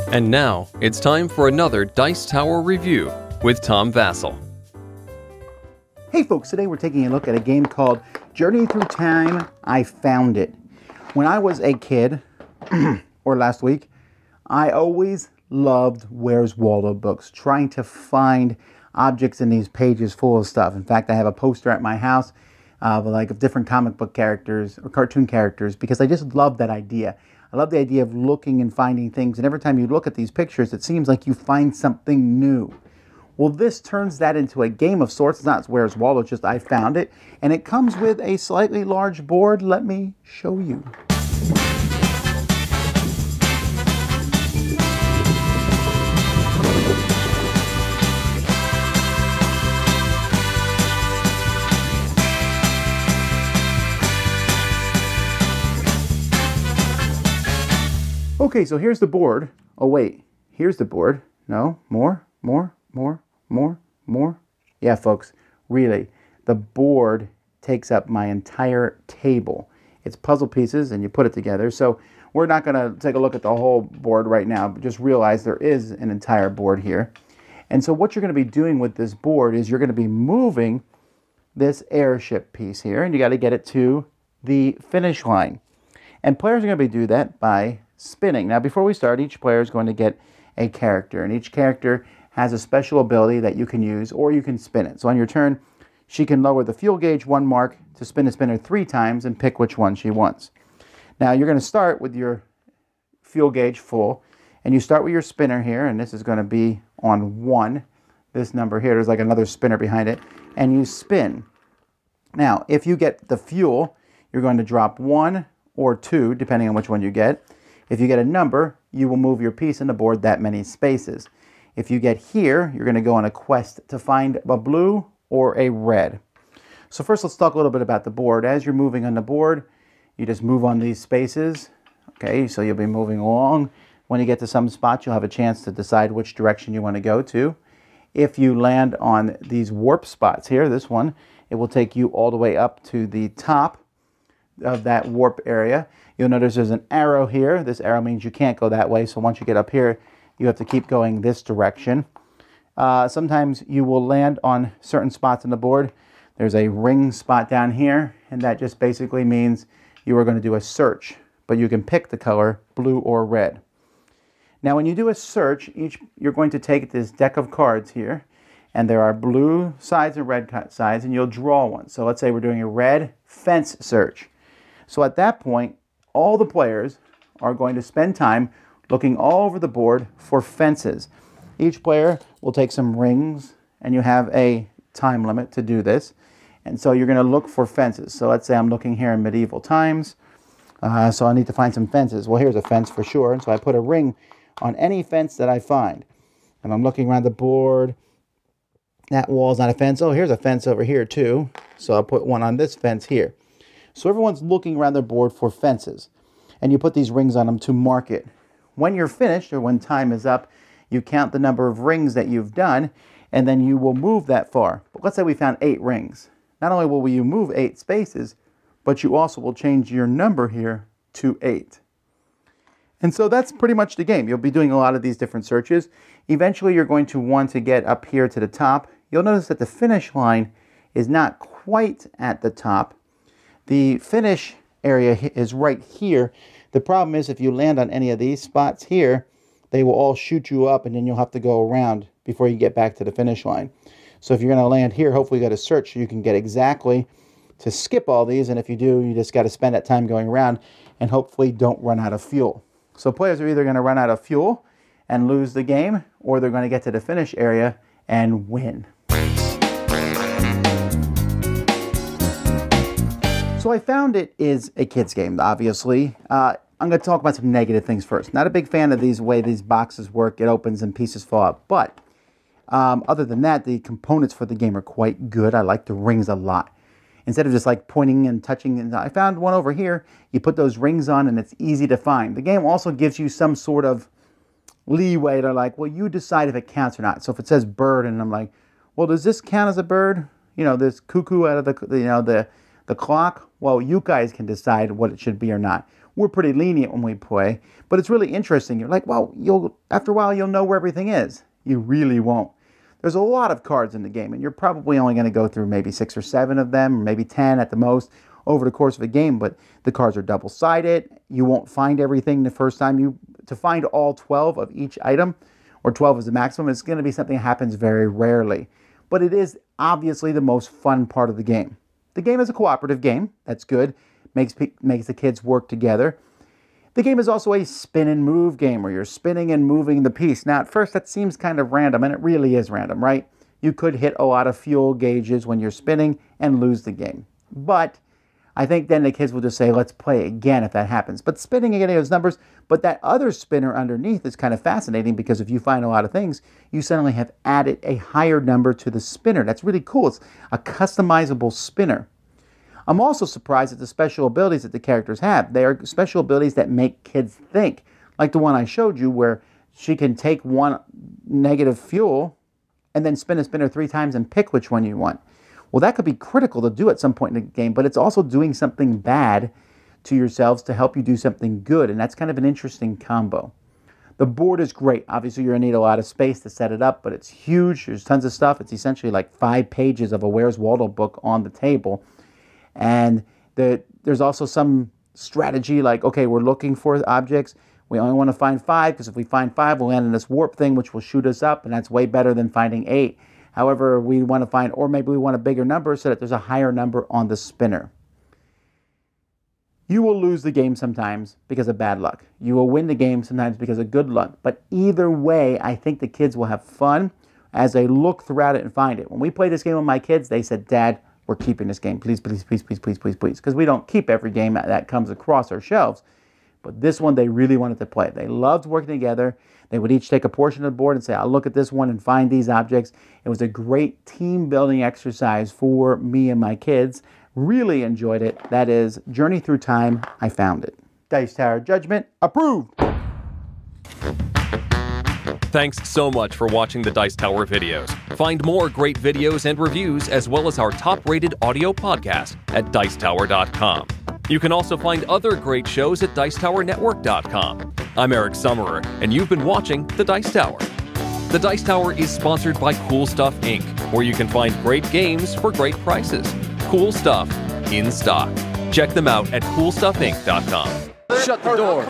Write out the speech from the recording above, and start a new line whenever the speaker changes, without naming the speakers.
And now, it's time for another Dice Tower review with Tom Vasel.
Hey folks, today we're taking a look at a game called Journey Through Time, I Found It. When I was a kid, or last week, I always loved Where's Waldo books, trying to find objects in these pages full of stuff. In fact, I have a poster at my house of different comic book characters or cartoon characters because I just love that idea. I love the idea of looking and finding things, and every time you look at these pictures, it seems like you find something new. Well, this turns that into a game of sorts. It's not Where's Waldo, it's just I found it. And it comes with a slightly large board. Let me show you. Okay, so here's the board. Oh wait, here's the board. No, more. Yeah, folks, really, the board takes up my entire table. It's puzzle pieces and you put it together. So we're not going to take a look at the whole board right now, but just realize there is an entire board here. And so what you're going to be doing with this board is you're going to be moving this airship piece here, and you got to get it to the finish line. And players are going to be do that by spinning. Now, before we start, each player is going to get a character, and each character has a special ability that you can use, or you can spin it. So on your turn, she can lower the fuel gauge 1 mark to spin a spinner 3 times and pick which one she wants. Now, you're going to start with your fuel gauge full, and you start with your spinner here, and this is going to be on 1. This number here, there's like another spinner behind it, and you spin. Now, if you get the fuel, you're going to drop 1 or 2, depending on which one you get. If you get a number, you will move your piece in the board that many spaces. If you get here, you're going to go on a quest to find a blue or a red. So first, let's talk a little bit about the board. As you're moving on the board, you just move on these spaces. Okay, so you'll be moving along. When you get to some spots, you'll have a chance to decide which direction you want to go to. If you land on these warp spots here, this one, it will take you all the way up to the top of that warp area. You'll notice there's an arrow here. This arrow means you can't go that way, so once you get up here, you have to keep going this direction. Sometimes you will land on certain spots on the board. There's a ring spot down here, and that just basically means you are going to do a search, but you can pick the color blue or red. Now, when you do a search, you're going to take this deck of cards here, and there are blue sides and red sides, and you'll draw one. So let's say we're doing a red fence search. So at that point, all the players are going to spend time looking all over the board for fences. Each player will take some rings, and you have a time limit to do this. And so you're going to look for fences. So let's say I'm looking here in medieval times. So I need to find some fences. Well, here's a fence for sure. And so I put a ring on any fence that I find. And I'm looking around the board. That wall's not a fence. Oh, here's a fence over here too. So I'll put one on this fence here. So everyone's looking around their board for fences. And you put these rings on them to mark it. When you're finished, or when time is up, you count the number of rings that you've done, and then you will move that far. But let's say we found 8 rings. Not only will you move 8 spaces, but you also will change your number here to 8. And so that's pretty much the game. You'll be doing a lot of these different searches. Eventually, you're going to want to get up here to the top. You'll notice that the finish line is not quite at the top. The finish area is right here. The problem is if you land on any of these spots here, they will all shoot you up, and then you'll have to go around before you get back to the finish line. So if you're going to land here, hopefully you got to search so you can get exactly to skip all these. And if you do, you just got to spend that time going around and hopefully don't run out of fuel. So players are either going to run out of fuel and lose the game, or they're going to get to the finish area and win. So I found it is a kid's game, obviously. I'm going to talk about some negative things first. Not a big fan of the way these boxes work. It opens and pieces fall out. But other than that, the components for the game are quite good. I like the rings a lot. Instead of just like pointing and touching, and I found one over here. You put those rings on and it's easy to find. The game also gives you some sort of leeway to like, well, you decide if it counts or not. So if it says bird and I'm like, Well, does this count as a bird? You know, this cuckoo out of the clock? Well, you guys can decide what it should be or not. We're pretty lenient when we play, but it's really interesting. You're like, well, after a while, you'll know where everything is. You really won't. There's a lot of cards in the game, and you're probably only going to go through maybe 6 or 7 of them, or maybe 10 at the most over the course of a game, but the cards are double-sided. You won't find everything the first time. To find all 12 of each item, or 12 is the maximum, it's going to be something that happens very rarely. But it is obviously the most fun part of the game. The game is a cooperative game. That's good. Makes the kids work together. The game is also a spin and move game where you're spinning and moving the piece. Now, at first, that seems kind of random, and it really is random, right? You could hit a lot of fuel gauges when you're spinning and lose the game. But I think then the kids will just say, let's play again if that happens. But spinning and getting those numbers, but that other spinner underneath is kind of fascinating because if you find a lot of things, you suddenly have added a higher number to the spinner. That's really cool. It's a customizable spinner. I'm also surprised at the special abilities that the characters have. They are special abilities that make kids think. Like the one I showed you where she can take one negative fuel and then spin a spinner 3 times and pick which one you want. Well, that could be critical to do at some point in the game, but it's also doing something bad to yourselves to help you do something good, and that's kind of an interesting combo. The board is great. Obviously, you're going to need a lot of space to set it up, but it's huge. There's tons of stuff. It's essentially like 5 pages of a Where's Waldo book on the table. And there's also some strategy like, okay, we're looking for objects. We only want to find 5 because if we find 5, we'll land in this warp thing, which will shoot us up, and that's way better than finding 8. However, we want to find, or maybe we want a bigger number so that there's a higher number on the spinner. You will lose the game sometimes because of bad luck. You will win the game sometimes because of good luck. But either way, I think the kids will have fun as they look throughout it and find it. When we played this game with my kids, they said, Dad, we're keeping this game. Please, please, please, please, please, please, please. Because we don't keep every game that comes across our shelves. But this one, they really wanted to play. They loved working together. They would each take a portion of the board and say, I'll look at this one and find these objects. It was a great team-building exercise for me and my kids. Really enjoyed it. That is Journey Through Time. I found it. Dice Tower Judgment, approved.
Thanks so much for watching the Dice Tower videos. Find more great videos and reviews as well as our top-rated audio podcast at Dicetower.com. You can also find other great shows at Dicetowernetwork.com. I'm Eric Summerer, and you've been watching The Dice Tower. The Dice Tower is sponsored by Cool Stuff Inc., where you can find great games for great prices. Cool stuff in stock. Check them out at CoolStuffInc.com.
Shut the door.